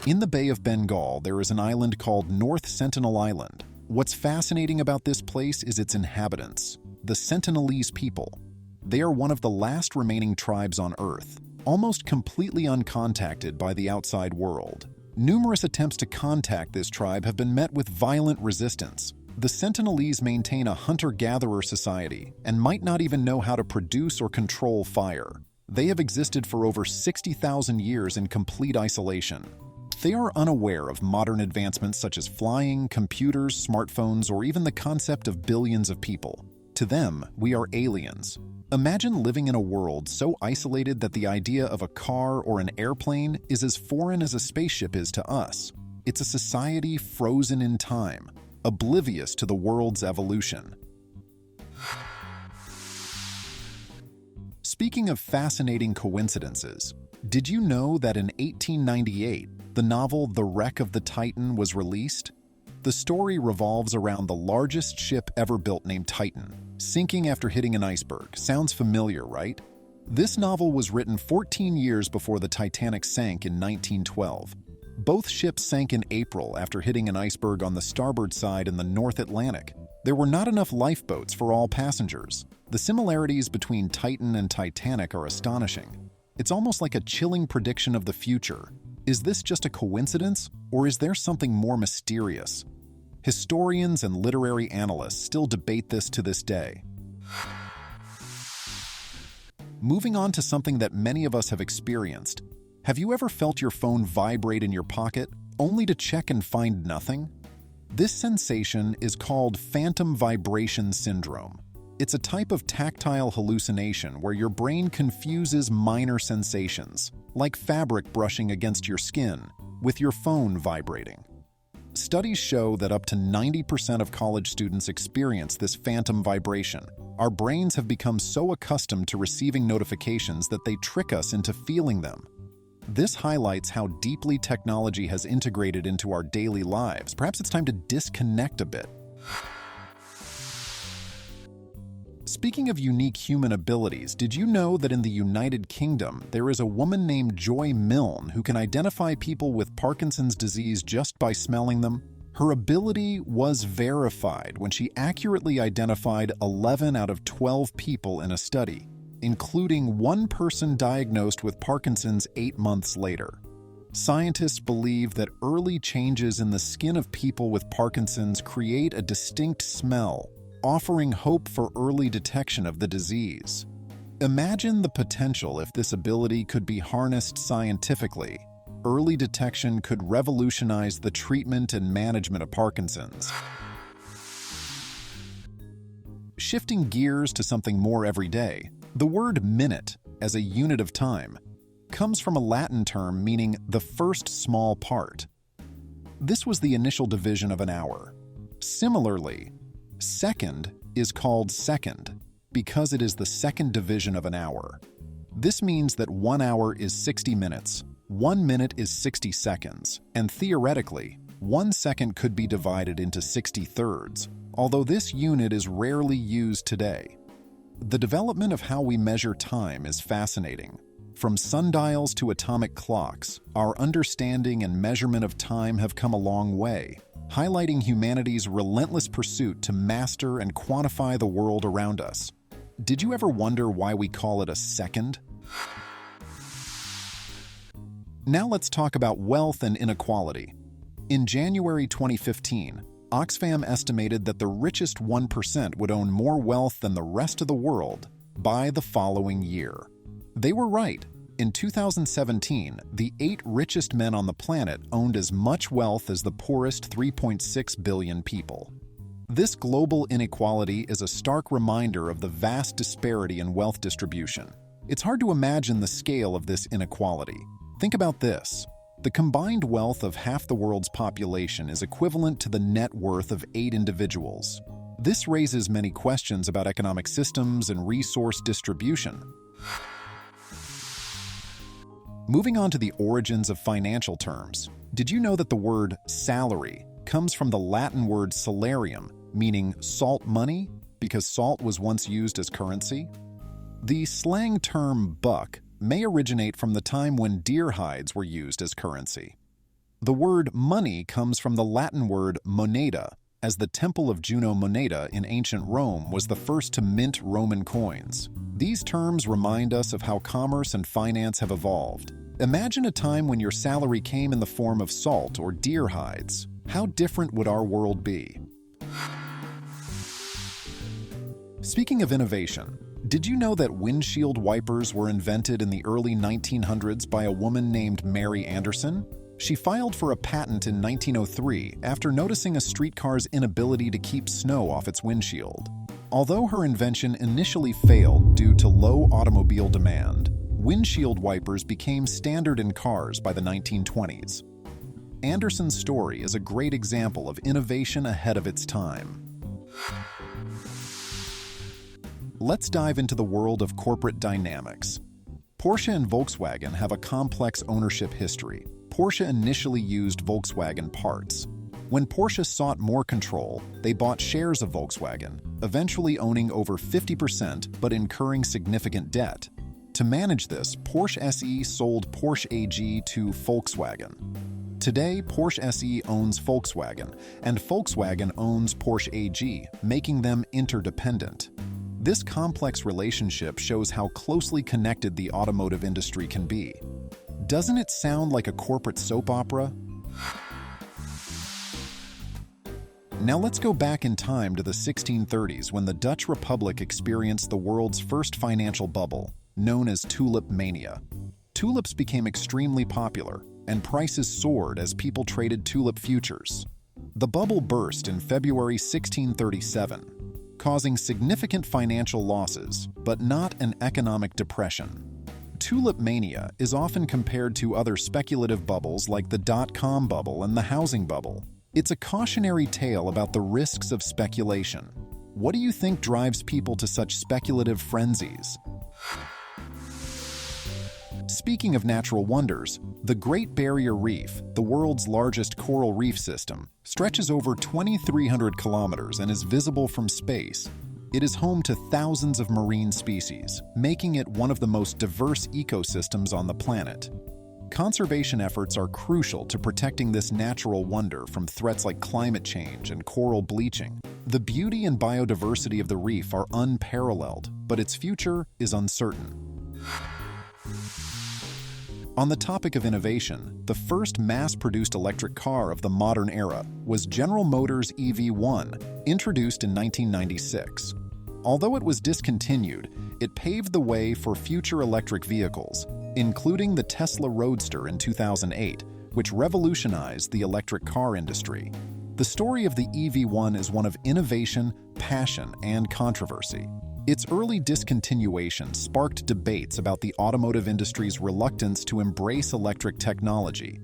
In the Bay of Bengal, there is an island called North Sentinel Island. What's fascinating about this place is its inhabitants, the Sentinelese people. They are one of the last remaining tribes on Earth, almost completely uncontacted by the outside world. Numerous attempts to contact this tribe have been met with violent resistance. The Sentinelese maintain a hunter-gatherer society and might not even know how to produce or control fire. They have existed for over 60,000 years in complete isolation. They are unaware of modern advancements such as flying, computers, smartphones, or even the concept of billions of people. To them, we are aliens. Imagine living in a world so isolated that the idea of a car or an airplane is as foreign as a spaceship is to us. It's a society frozen in time, oblivious to the world's evolution. Speaking of fascinating coincidences, did you know that in 1898, the novel The Wreck of the Titan was released? The story revolves around the largest ship ever built named Titan, sinking after hitting an iceberg. Sounds familiar, right? This novel was written 14 years before the Titanic sank in 1912. Both ships sank in April after hitting an iceberg on the starboard side in the North Atlantic. There were not enough lifeboats for all passengers. The similarities between Titan and Titanic are astonishing. It's almost like a chilling prediction of the future. Is this just a coincidence, or is there something more mysterious? Historians and literary analysts still debate this to this day. Moving on to something that many of us have experienced. Have you ever felt your phone vibrate in your pocket, only to check and find nothing? This sensation is called phantom vibration syndrome. It's a type of tactile hallucination where your brain confuses minor sensations, like fabric brushing against your skin, with your phone vibrating. Studies show that up to 90% of college students experience this phantom vibration. Our brains have become so accustomed to receiving notifications that they trick us into feeling them. This highlights how deeply technology has integrated into our daily lives. Perhaps it's time to disconnect a bit. Speaking of unique human abilities, did you know that in the United Kingdom, there is a woman named Joy Milne who can identify people with Parkinson's disease just by smelling them? Her ability was verified when she accurately identified 11 out of 12 people in a study, including one person diagnosed with Parkinson's 8 months later. Scientists believe that early changes in the skin of people with Parkinson's create a distinct smell, offering hope for early detection of the disease. Imagine the potential if this ability could be harnessed scientifically. Early detection could revolutionize the treatment and management of Parkinson's. Shifting gears to something more everyday, the word minute, as a unit of time, comes from a Latin term meaning the first small part. This was the initial division of an hour. Similarly, second is called second because it is the second division of an hour. This means that 1 hour is 60 minutes, 1 minute is 60 seconds, and theoretically, 1 second could be divided into 60 thirds, although this unit is rarely used today. The development of how we measure time is fascinating. From sundials to atomic clocks, our understanding and measurement of time have come a long way, highlighting humanity's relentless pursuit to master and quantify the world around us. Did you ever wonder why we call it a second? Now let's talk about wealth and inequality. In January 2015, Oxfam estimated that the richest 1% would own more wealth than the rest of the world by the following year. They were right. In 2017, the 8 richest men on the planet owned as much wealth as the poorest 3.6 billion people. This global inequality is a stark reminder of the vast disparity in wealth distribution. It's hard to imagine the scale of this inequality. Think about this. The combined wealth of half the world's population is equivalent to the net worth of 8 individuals. This raises many questions about economic systems and resource distribution. Moving on to the origins of financial terms, did you know that the word salary comes from the Latin word salarium, meaning salt money, because salt was once used as currency? The slang term buck may originate from the time when deer hides were used as currency. The word money comes from the Latin word moneda, as the Temple of Juno Moneda in ancient Rome was the first to mint Roman coins. These terms remind us of how commerce and finance have evolved. Imagine a time when your salary came in the form of salt or deer hides. How different would our world be? Speaking of innovation, did you know that windshield wipers were invented in the early 1900s by a woman named Mary Anderson? She filed for a patent in 1903 after noticing a streetcar's inability to keep snow off its windshield. Although her invention initially failed due to low automobile demand, windshield wipers became standard in cars by the 1920s. Anderson's story is a great example of innovation ahead of its time. Let's dive into the world of corporate dynamics. Porsche and Volkswagen have a complex ownership history. Porsche initially used Volkswagen parts. When Porsche sought more control, they bought shares of Volkswagen, eventually owning over 50% but incurring significant debt. To manage this, Porsche SE sold Porsche AG to Volkswagen. Today, Porsche SE owns Volkswagen, and Volkswagen owns Porsche AG, making them interdependent. This complex relationship shows how closely connected the automotive industry can be. Doesn't it sound like a corporate soap opera? Now let's go back in time to the 1630s when the Dutch Republic experienced the world's first financial bubble, known as Tulip Mania. Tulips became extremely popular, and prices soared as people traded tulip futures. The bubble burst in February 1637, causing significant financial losses, but not an economic depression. Tulip Mania is often compared to other speculative bubbles like the dot-com bubble and the housing bubble. It's a cautionary tale about the risks of speculation. What do you think drives people to such speculative frenzies? Speaking of natural wonders, the Great Barrier Reef, the world's largest coral reef system, stretches over 2,300 kilometers and is visible from space. It is home to thousands of marine species, making it one of the most diverse ecosystems on the planet. Conservation efforts are crucial to protecting this natural wonder from threats like climate change and coral bleaching. The beauty and biodiversity of the reef are unparalleled, but its future is uncertain. On the topic of innovation, the first mass-produced electric car of the modern era was General Motors' EV1, introduced in 1996. Although it was discontinued, it paved the way for future electric vehicles, including the Tesla Roadster in 2008, which revolutionized the electric car industry. The story of the EV1 is one of innovation, passion, and controversy. Its early discontinuation sparked debates about the automotive industry's reluctance to embrace electric technology.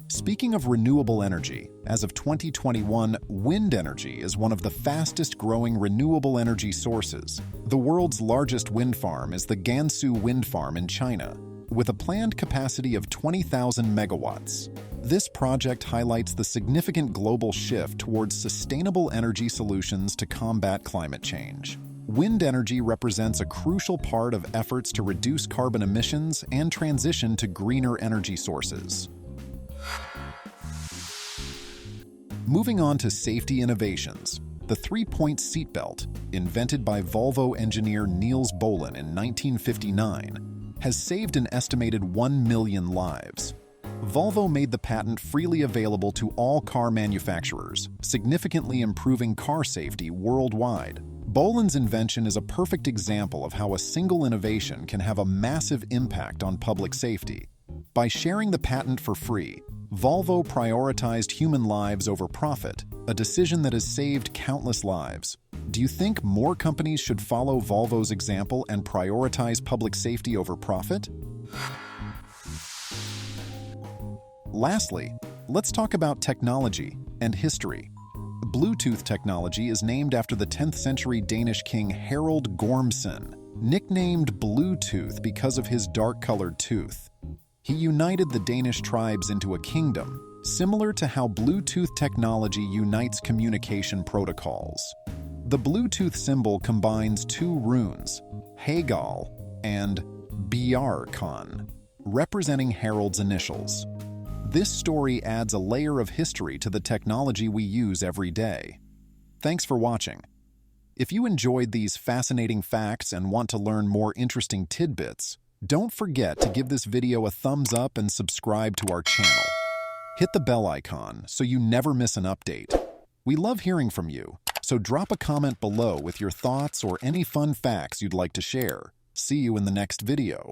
Speaking of renewable energy, as of 2021, wind energy is one of the fastest-growing renewable energy sources. The world's largest wind farm is the Gansu Wind Farm in China, with a planned capacity of 20,000 megawatts. This project highlights the significant global shift towards sustainable energy solutions to combat climate change. Wind energy represents a crucial part of efforts to reduce carbon emissions and transition to greener energy sources. Moving on to safety innovations, the three-point seatbelt, invented by Volvo engineer Niels Bohlin in 1959, has saved an estimated 1 million lives. Volvo made the patent freely available to all car manufacturers, significantly improving car safety worldwide. Bohlin's invention is a perfect example of how a single innovation can have a massive impact on public safety. By sharing the patent for free, Volvo prioritized human lives over profit, a decision that has saved countless lives. Do you think more companies should follow Volvo's example and prioritize public safety over profit? Lastly, let's talk about technology and history. Bluetooth technology is named after the 10th century Danish king Harald Gormson, nicknamed Bluetooth because of his dark-colored tooth. He united the Danish tribes into a kingdom, similar to how Bluetooth technology unites communication protocols. The Bluetooth symbol combines two runes, Hagal and Bjarkan. representing Harold's initials. This story adds a layer of history to the technology we use every day. Thanks for watching. If you enjoyed these fascinating facts and want to learn more interesting tidbits, don't forget to give this video a thumbs up and subscribe to our channel. Hit the bell icon so you never miss an update. We love hearing from you, so drop a comment below with your thoughts or any fun facts you'd like to share. See you in the next video.